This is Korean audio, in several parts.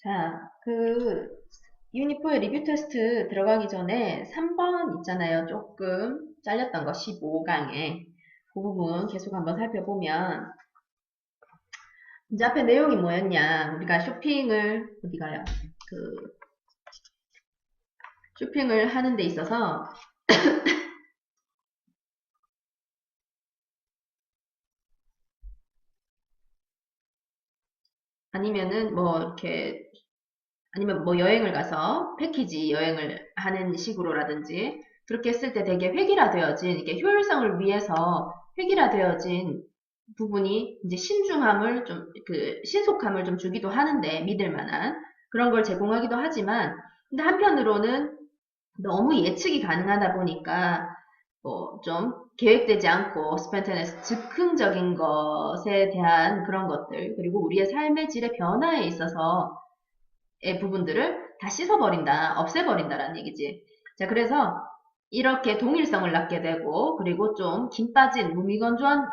자, 유니포의 리뷰 테스트 들어가기 전에 3번 있잖아요. 조금 잘렸던 거 15강에. 그 부분 계속 한번 살펴보면, 이제 앞에 내용이 뭐였냐. 우리가 어디 가요? 그, 쇼핑을 하는 데 있어서, 아니면은 아니면 뭐 여행을 가서 패키지 여행을 하는 식으로라든지, 그렇게 했을 때 되게 획일화되어진, 이게 효율성을 위해서 획일화되어진 부분이 이제 신속함을 좀 주기도 하는데, 믿을 만한 그런 걸 제공하기도 하지만, 근데 한편으로는 너무 예측이 가능하다 보니까, 좀 계획되지 않고 스폰테니어스 즉흥적인 것에 대한 그런 것들, 그리고 우리의 삶의 질의 변화에 있어서의 부분들을 다 씻어버린다, 없애버린다라는 얘기지. 자, 그래서 이렇게 동일성을 낳게 되고, 그리고 좀 김 빠진 무미건조한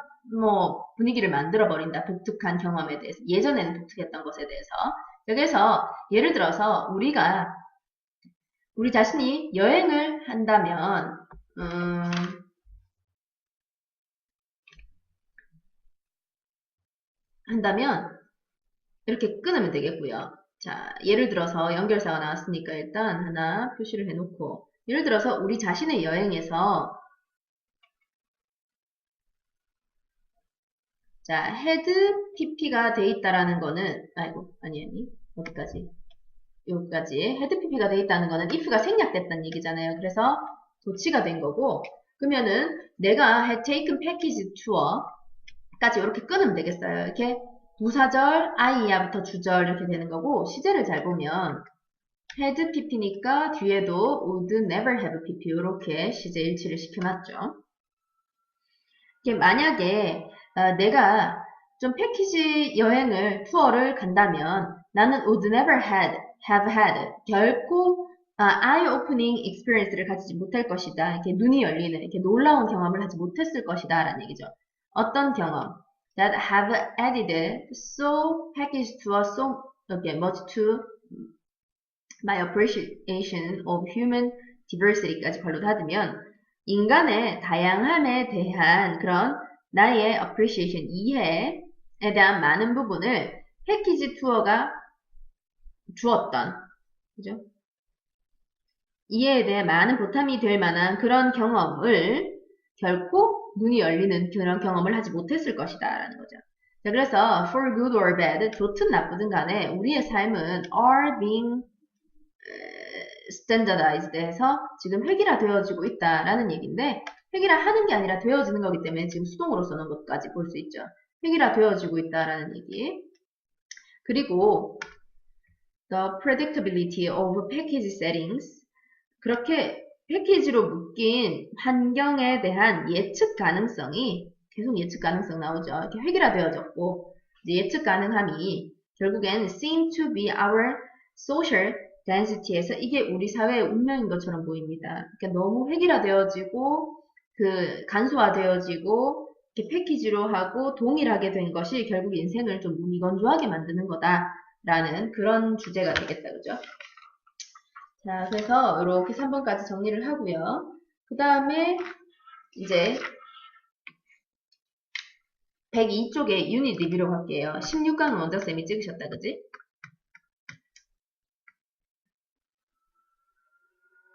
분위기를 만들어 버린다. 독특한 경험에 대해서. 예전에는 독특했던 것에 대해서. 그래서 예를 들어서 우리 자신이 여행을 한다면 이렇게 끊으면 되겠고요. 자, 예를 들어서 연결사가 나왔으니까 일단 하나 표시를 해놓고, 예를 들어서 우리 자신의 여행에서, 자, 헤드 PP가 돼 있다라는 거는, 아니, 어디까지? 여기까지. 헤드 PP가 돼 있다는 거는 if가 생략됐다는 얘기잖아요. 그래서 도치가 된 거고, 그러면은 내가 had taken package tour까지 이렇게 끊으면 되겠어요. 이렇게 부사절, I야부터 주절 이렇게 되는 거고, 시제를 잘 보면 had pp니까 뒤에도 would never have pp 이렇게 시제 일치를 시켜놨죠. 이게 만약에 내가 좀 패키지 투어를 간다면 나는 would never have had 결코 eye-opening experience를 가지지 못할 것이다. 이렇게 눈이 열리는 이렇게 놀라운 경험을 하지 못했을 것이다 라는 얘기죠. 어떤 경험? That have added so package tour so much to my appreciation of human diversity까지 발로 닫으면 인간의 다양함에 대한 그런 나의 appreciation, 이해에 대한 많은 부분을 패키지 투어가 주었던, 그죠? 이해에 대해 많은 보탬이 될 만한 그런 경험을 결코 눈이 열리는 그런 경험을 하지 못했을 것이다 라는 거죠. 자, 그래서 for good or bad, 좋든 나쁘든 간에 우리의 삶은 are being standardized 해서 지금 획일화되어지고 있다라는 얘기인데, 획일화하는 게 아니라 되어지는 거기 때문에 지금 수동으로 써놓은 것까지 볼 수 있죠. 획일화되어지고 있다라는 얘기. 그리고 the predictability of package settings, 그렇게 패키지로 묶인 환경에 대한 예측 가능성이, 계속 예측 가능성 나오죠. 이렇게 획일화되어졌고, 이제 예측 가능함이 결국엔 seem to be our social density에서 이게 우리 사회의 운명인 것처럼 보입니다. 그러니까 너무 획일화되어지고 간소화되어지고 이렇게 패키지로 하고 동일하게 된 것이 결국 인생을 좀 무미건조하게 만드는 거다라는 그런 주제가 되겠다, 그죠? 자, 그래서 이렇게 3번까지 정리를 하고요. 그 다음에 이제 102쪽에 유닛 리뷰로 갈게요. 16강은 원장쌤이 찍으셨다, 그지?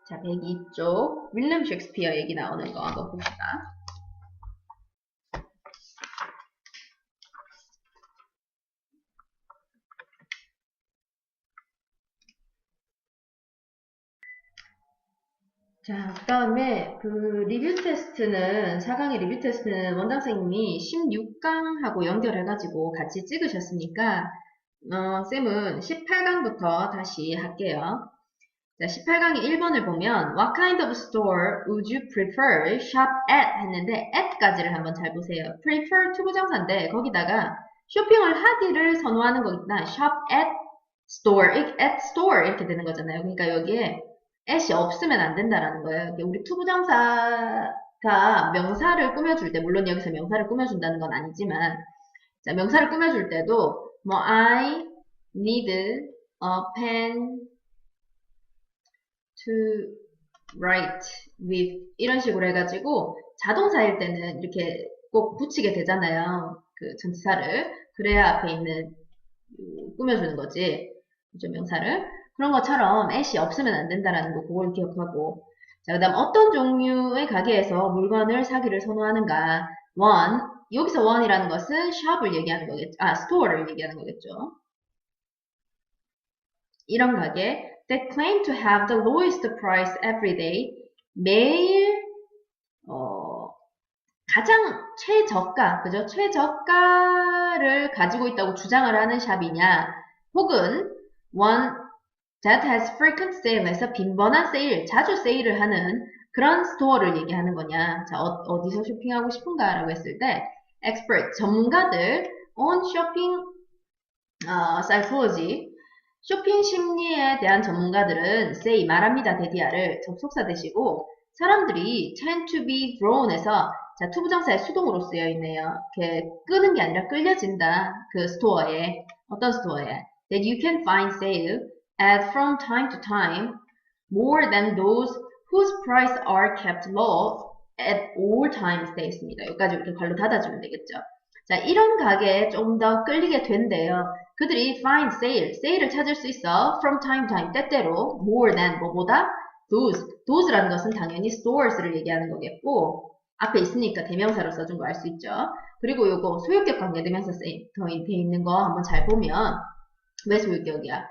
자, 102쪽 윌리엄 셰익스피어 얘기 나오는 거 한번 봅시다. 자, 그 다음에 리뷰 테스트는, 4강의 리뷰 테스트는 원장선생님이 16강하고 연결해가지고 같이 찍으셨으니까, 쌤은 18강부터 다시 할게요. 자, 18강의 1번을 보면, What kind of store would you prefer shop at? 했는데, at까지를 한번 잘 보세요. prefer 투부정사인데, 거기다가 쇼핑을 하기를 선호하는 거기다, shop at store 이렇게 되는 거잖아요. 그러니까 여기에 at이 없으면 안 된다라는 거예요. 우리 투부정사가 명사를 꾸며줄 때, 물론 여기서 명사를 꾸며준다는 건 아니지만, 자, 명사를 꾸며줄 때도, I need a pen to write with 이런 식으로 해가지고 자동사일 때는 이렇게 꼭 붙이게 되잖아요. 그 전치사를. 그래야 앞에 있는 꾸며주는 거지. 그죠, 명사를. 그런 것처럼 at이 없으면 안 된다라는 거 그걸 기억하고. 자, 그 다음 어떤 종류의 가게에서 물건을 사기를 선호하는가. one, 여기서 one이라는 것은 shop을 얘기하는 거겠죠. 아, store를 얘기하는 거겠죠. 이런 가게 that claim to have the lowest price every day. 매일 가장 최저가, 그죠? 최저가를 가지고 있다고 주장을 하는 샵이냐, 혹은 one that has frequent sale에서 빈번한 세일, 자주 세일을 하는 그런 스토어를 얘기하는 거냐. 자, 어디서 쇼핑하고 싶은가라고 했을 때 expert, 전문가들 on shopping psychology, 쇼핑 심리에 대한 전문가들은 say, 말합니다. 대디아를 접속사 대시고 사람들이 tend to be drawn에서 자, 투부정사의 수동으로 쓰여 있네요. 이렇게 끄는 게 아니라 끌려진다. 그 스토어에. 어떤 스토어에? That you can find sale at from time to time more than those whose price are kept low at all times 되어 있습니다. 여기까지 이렇게 발로 닫아주면 되겠죠. 자, 이런 가게에 좀 더 끌리게 된대요. 그들이 find sale, 세일을 찾을 수 있어 from time to time, 때때로 more than 뭐보다 those라는 것은 당연히 stores를 얘기하는 거겠고 앞에 있으니까 대명사로 써준 거 알 수 있죠. 그리고 요거 소유격 관계대명사 더 돼 있는 거 한번 잘 보면 왜 소유격이야?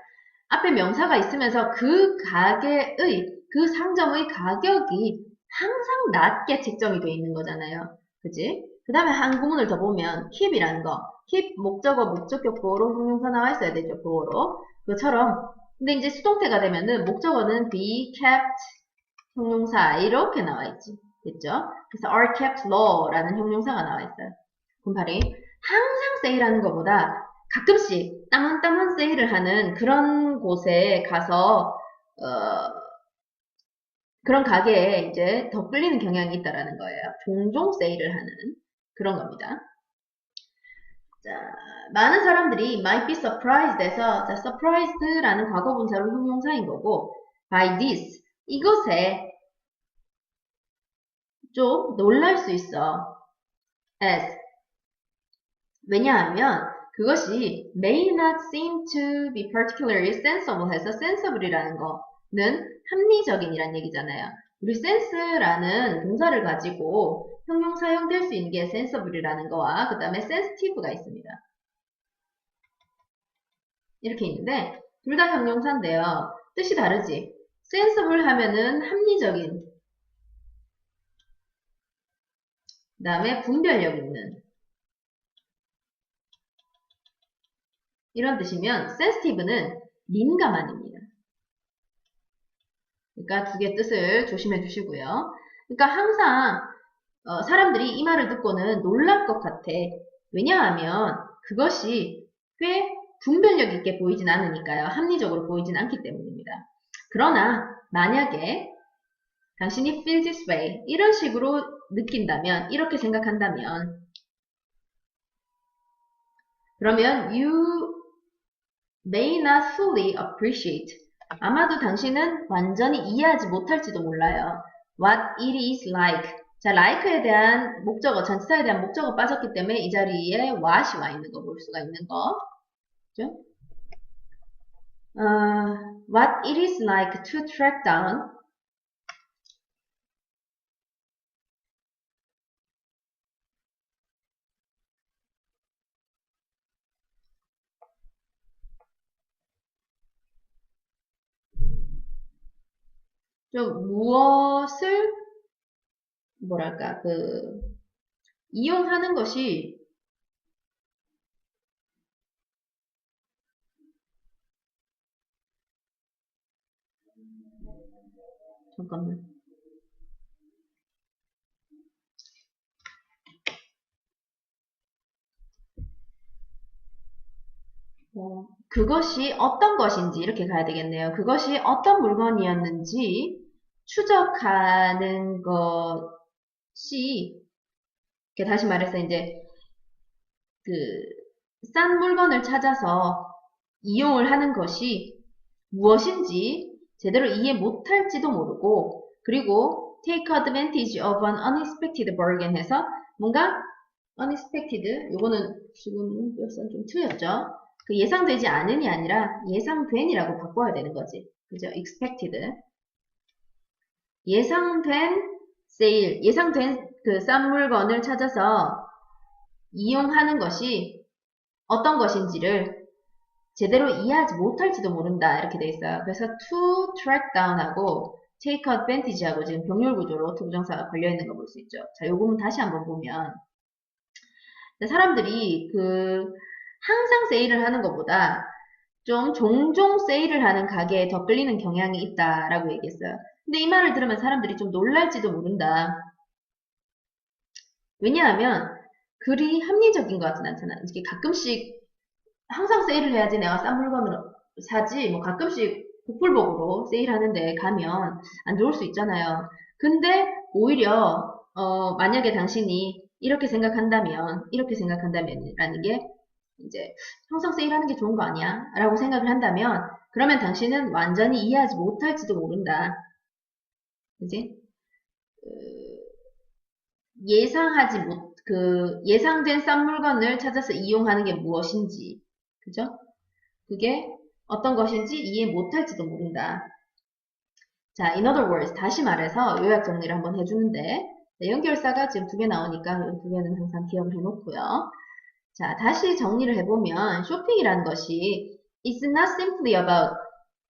앞에 명사가 있으면서 그 가게의 그 상점의 가격이 항상 낮게 책정이 돼 있는 거잖아요. 그치? 그 다음에 한 구문을 더 보면 keep이라는 거 keep 목적어 목적격 보어로 형용사 나와 있어야 되죠. 보어로 그것처럼 근데 이제 수동태가 되면은 목적어는 be kept 형용사 이렇게 나와 있지. 됐죠? 그래서 are kept low라는 형용사가 나와 있어요. 군팔이 항상 세일하는 것보다 가끔씩 따문따문 세일을 하는 그런 곳에 가서 그런 가게에 이제 더 끌리는 경향이 있다라는 거예요. 종종 세일을 하는 그런 겁니다. 자, 많은 사람들이 might be surprised에서 자, surprised라는 과거분사로 형용사인 거고 by this 이것에 좀 놀랄 수 있어. as 왜냐하면 그것이 may not seem to be particularly sensible 해서 sensible이라는 거는 합리적인이란 얘기잖아요. 우리 sense라는 동사를 가지고 형용 사용될 수 있는 게 sensible이라는 거와 그 다음에 sensitive가 있습니다. 이렇게 있는데 둘 다 형용사인데요. 뜻이 다르지. sensible 하면은 합리적인 그 다음에 분별력 있는 이런 뜻이면 sensitive는 민감한입니다. 그러니까 두 개 뜻을 조심해 주시고요. 그러니까 항상 사람들이 이 말을 듣고는 놀랄 것 같아. 왜냐하면 그것이 꽤 분별력 있게 보이진 않으니까요. 합리적으로 보이진 않기 때문입니다. 그러나 만약에 당신이 feel this way 이런 식으로 느낀다면 이렇게 생각한다면 그러면 you may not fully appreciate 아마도 당신은 완전히 이해하지 못할지도 몰라요. What it is like. 자, like에 대한 목적어, 전치사에 대한 목적어 빠졌기 때문에 이 자리에 what이 와 있는 거 볼 수가 있는 거. 그죠? What it is like to track down. 좀 무엇을 뭐랄까 이용하는 것이 잠깐만 그것이 어떤 것인지 이렇게 가야 되겠네요. 그것이 어떤 물건이었는지 추적하는 것이 다시 말해서 이제 싼 물건을 찾아서 이용을 하는 것이 무엇인지 제대로 이해 못할지도 모르고, 그리고 take advantage of an unexpected bargain 해서 뭔가 unexpected, 요거는 지금 몇선 좀 틀렸죠? 그 예상되지 않은이 아니라 예상된이라고 바꿔야 되는 거지. 그죠? expected. 예상된 세일, 예상된 그 싼 물건을 찾아서 이용하는 것이 어떤 것인지를 제대로 이해하지 못할지도 모른다. 이렇게 돼 있어요. 그래서 to track down하고 take advantage하고 지금 병렬 구조로 to 부정사가 걸려있는 거 볼 수 있죠. 자, 요 부분 다시 한번 보면 사람들이 항상 세일을 하는 것보다 좀 종종 세일을 하는 가게에 더 끌리는 경향이 있다라고 얘기했어요. 근데 이 말을 들으면 사람들이 좀 놀랄지도 모른다. 왜냐하면 그리 합리적인 것 같진 않잖아. 이렇게 가끔씩 항상 세일을 해야지 내가 싼 물건을 사지, 뭐 가끔씩 복불복으로 세일하는데 가면 안 좋을 수 있잖아요. 근데 오히려 만약에 당신이 이렇게 생각한다면이라는 게 이제 항상 세일하는 게 좋은 거 아니야? 라고 생각을 한다면 그러면 당신은 완전히 이해하지 못할지도 모른다. 그지? 예상된 싼 물건을 찾아서 이용하는 게 무엇인지, 그죠? 그게 어떤 것인지 이해 못할지도 모른다. 자, in other words, 다시 말해서 요약 정리를 한번 해주는데, 네, 연결사가 지금 2개 나오니까 이 2개는 항상 기억을 해놓고요. 자, 다시 정리를 해보면 쇼핑이라는 것이 it's not simply about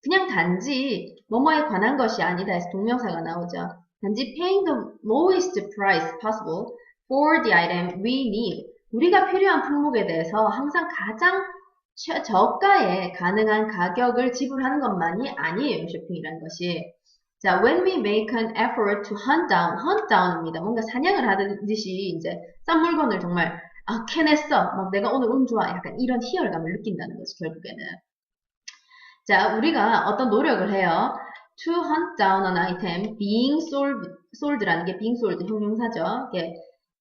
그냥 단지 뭐뭐에 관한 것이 아니다 해서 동명사가 나오죠. 단지 paying the lowest price possible for the item we need. 우리가 필요한 품목에 대해서 항상 가장 저가에 가능한 가격을 지불하는 것만이 아니에요. 쇼핑이라는 것이. 자, when we make an effort to hunt down입니다. 뭔가 사냥을 하듯이 이제 싼 물건을 정말 캐냈어. 막 내가 오늘 운 좋아. 약간 이런 희열감을 느낀다는 거지, 결국에는. 자, 우리가 어떤 노력을 해요. To hunt down an item being sold라는 게 being sold 형용사죠. 이게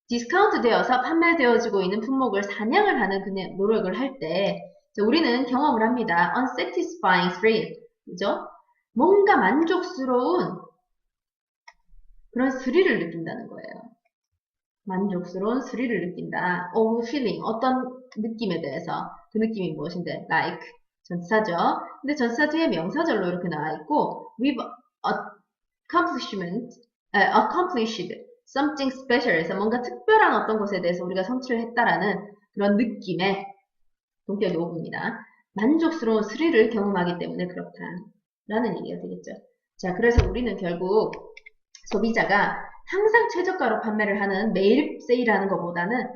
디스카운트 되어서 판매되어지고 있는 품목을 사냥을 하는 그 노력을 할 때, 우리는 경험을 합니다. unsatisfying thrill. 그죠? 뭔가 만족스러운 그런 스릴을 느낀다는 거예요. 만족스러운 스릴을 느낀다. feeling. 어떤 느낌에 대해서. 그 느낌이 무엇인데? like. 전치사죠. 근데 전치사 뒤에 명사절로 이렇게 나와 있고, we've accomplished something special 해서 뭔가 특별한 어떤 것에 대해서 우리가 성취를 했다라는 그런 느낌의 동격이 오분입니다. 만족스러운 스릴을 경험하기 때문에 그렇다라는 얘기가 되겠죠. 자, 그래서 우리는 결국 소비자가 항상 최저가로 판매를 하는 매일 세일하는 것보다는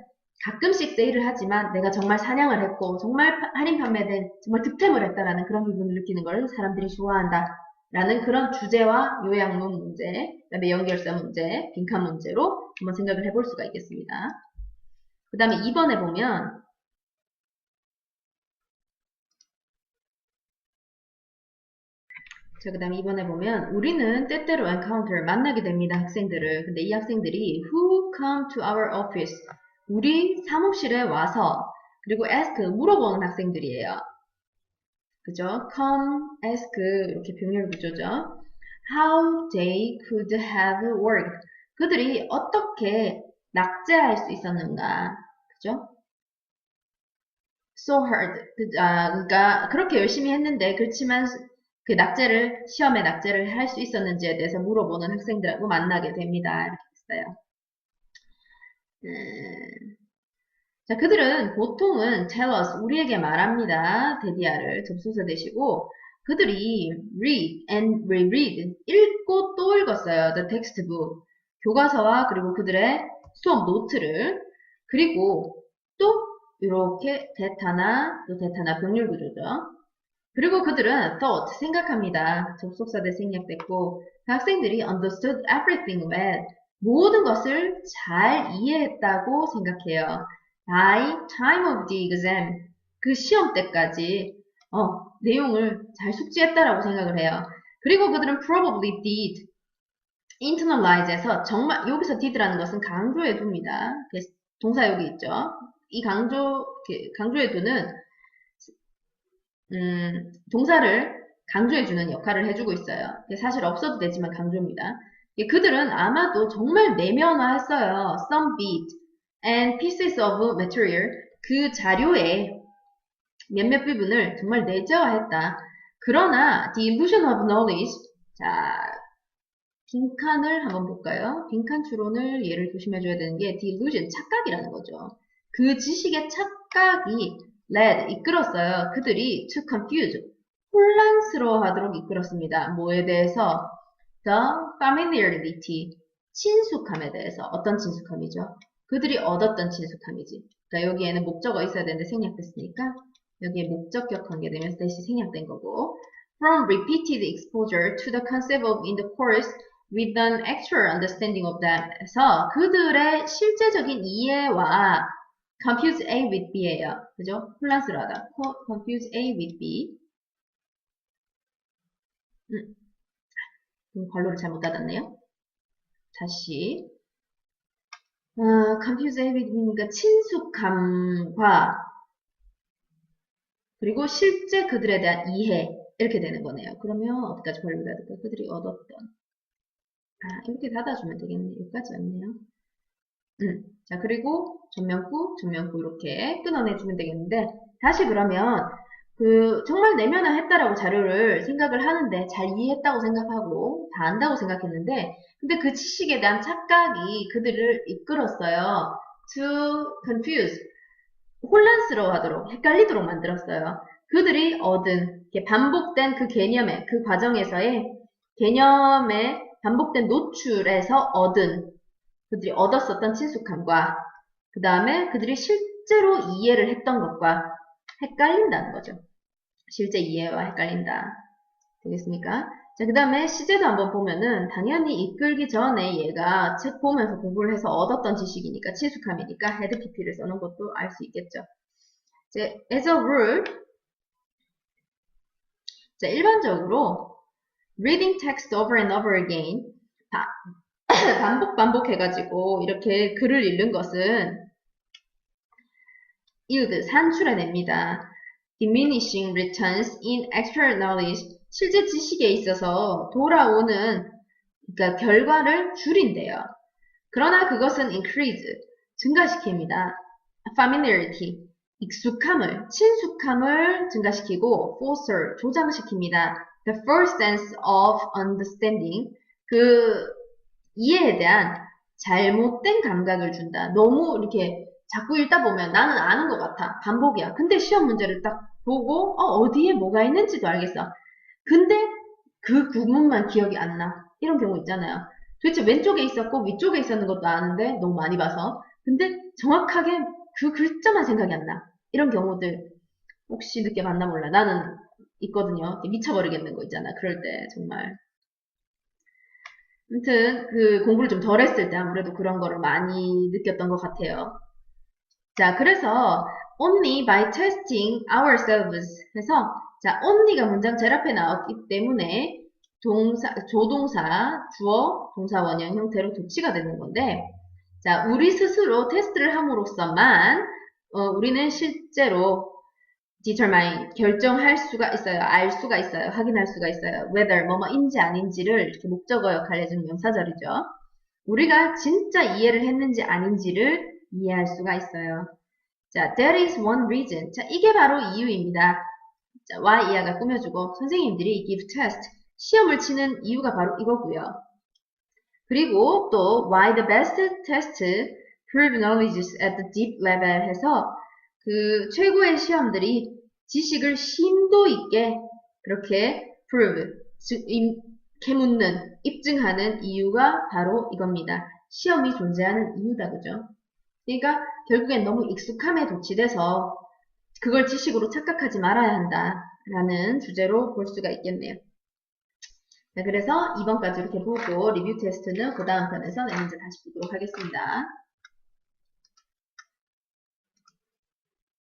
가끔씩 세일을 하지만 내가 정말 사냥을 했고 정말 할인 판매된 정말 득템을 했다라는 그런 기분을 느끼는 걸 사람들이 좋아한다 라는 그런 주제와 요약문 문제, 그다음에 연결사 문제, 빈칸 문제로 한번 생각을 해볼 수가 있겠습니다. 그 다음에 2번에 보면 자, 그 다음에 2번에 보면 우리는 때때로 encounter 만나게 됩니다. 학생들을. 근데 이 학생들이 who come to our office 우리 사무실에 와서 그리고 ask 물어보는 학생들이에요. 그죠? come, ask 이렇게 병렬 구조죠. how they could have worked 그들이 어떻게 낙제할 수 있었는가. 그죠? so hard 그러니까 그렇게 열심히 했는데 그렇지만 그 시험에 낙제를 할 수 있었는지에 대해서 물어보는 학생들하고 만나게 됩니다. 이렇게 했어요. 자, 그들은 보통은 tell us, 우리에게 말합니다. 데디아를 접수사 대시고, 그들이 read and reread, 읽고 또 읽었어요. the textbook, 교과서와 그리고 그들의 수업 노트를, 그리고 또 이렇게 대타나, 또 대타나 병렬 구조죠. 그리고 그들은 thought, 생각합니다. 접속사 대 생략됐고, 그 학생들이 understood everything well, 모든 것을 잘 이해했다고 생각해요. by time of the exam, 그 시험 때까지 내용을 잘 숙지했다라고 생각을 해요. 그리고 그들은 probably did, internalize에서 정말 여기서 did라는 것은 강조해 둡니다. 동사 여기 있죠. 이 강조해 두는 동사를 강조해주는 역할을 해주고 있어요. 사실 없어도 되지만 강조입니다. 그들은 아마도 정말 내면화했어요. Some bit and pieces of material. 그 자료의 몇몇 부분을 정말 내재화했다. 그러나 the illusion of knowledge. 자, 빈칸을 한번 볼까요? 빈칸 추론을 예를 조심해줘야 되는 게 the illusion, 착각이라는 거죠. 그 지식의 착각이 led, 이끌었어요. 그들이 to confuse, 혼란스러워하도록 이끌었습니다. 뭐에 대해서? The familiarity, 친숙함에 대해서. 어떤 친숙함이죠? 그들이 얻었던 친숙함이지. 그러니까 여기에는 목적어 있어야 되는데 생략됐으니까 여기에 목적격 관계되면서 다시 생략된 거고, from repeated exposure to the concept of in the course with an actual understanding of that. 해서 그들의 실제적인 이해와 confuse A with B예요. 그죠? 혼란스러워하다. confuse A with B. 괄호를 잘못 닫았네요. 다시. confuse A with B니까 친숙함과 그리고 실제 그들에 대한 이해 이렇게 되는 거네요. 그러면 어디까지 괄호를 닫을까? 그들이 얻었던. 이렇게 닫아주면 되겠네. 여기까지 왔네요. 자, 그리고 전면구, 전면구 이렇게 끊어내주면 되겠는데, 다시 그러면, 정말 내면화했다라고 자료를 생각을 하는데, 잘 이해했다고 생각하고, 다 안다고 생각했는데, 근데 그 지식에 대한 착각이 그들을 이끌었어요. To confuse, 혼란스러워하도록, 헷갈리도록 만들었어요. 그들이 얻은, 반복된 그 개념의, 그 과정에서의 개념의 반복된 노출에서 얻은, 그들이 얻었었던 친숙함과 그 다음에 그들이 실제로 이해를 했던 것과 헷갈린다는 거죠. 실제 이해와 헷갈린다. 되겠습니까? 자, 그 다음에 시제도 한번 보면은 당연히 이끌기 전에 얘가 책 보면서 공부를 해서 얻었던 지식이니까 친숙함이니까 헤드 PP를 써놓은 것도 알 수 있겠죠. 이제 as a rule, 자, 일반적으로 reading text over and over again, 반복해가지고 이렇게 글을 읽는 것은 산출해냅니다. diminishing returns in actual knowledge, 실제 지식에 있어서 돌아오는 그러니까 결과를 줄인대요. 그러나 그것은 increase, 증가시킵니다. familiarity, 익숙함을, 친숙함을 증가시키고 foster, 조장시킵니다. the first sense of understanding, 이해에 대한 잘못된 감각을 준다. 너무 이렇게 자꾸 읽다 보면 나는 아는 것 같아. 반복이야. 근데 시험 문제를 딱 보고 어디에 뭐가 있는지도 알겠어. 근데 그 구문만 기억이 안 나. 이런 경우 있잖아요. 도대체 왼쪽에 있었고 위쪽에 있었는 것도 아는데 너무 많이 봐서. 근데 정확하게 그 글자만 생각이 안 나. 이런 경우들 혹시 느껴봤나 몰라. 나는 있거든요. 미쳐버리겠는 거 있잖아. 그럴 때 정말. 아무튼 공부를 좀 덜 했을 때 아무래도 그런 거를 많이 느꼈던 것 같아요. 자, 그래서 only by testing ourselves 해서 자, only가 문장 제일 앞에 나왔기 때문에 조동사, 주어, 동사 원형 형태로 도치가 되는 건데 자, 우리 스스로 테스트를 함으로써만 우리는 실제로 determine, 결정할 수가 있어요. 알 수가 있어요. 확인할 수가 있어요. whether, 뭐뭐인지 아닌지를 이렇게 목적어 역할을 해주는 명사절이죠. 우리가 진짜 이해를 했는지 아닌지를 이해할 수가 있어요. 자, that is one reason. 자, 이게 바로 이유입니다. 자, why 이하가 꾸며주고 선생님들이 give test, 시험을 치는 이유가 바로 이거고요. 그리고 또 why the best test prove knowledge at the deep level 해서 최고의 시험들이 지식을 심도 있게 그렇게 prove, 캐묻는, 입증하는 이유가 바로 이겁니다. 시험이 존재하는 이유다, 그죠? 그러니까 결국엔 너무 익숙함에 도취돼서 그걸 지식으로 착각하지 말아야 한다라는 주제로 볼 수가 있겠네요. 자, 그래서 2번까지 이렇게 보고 리뷰 테스트는 그 다음 편에서 문제 다시 보도록 하겠습니다.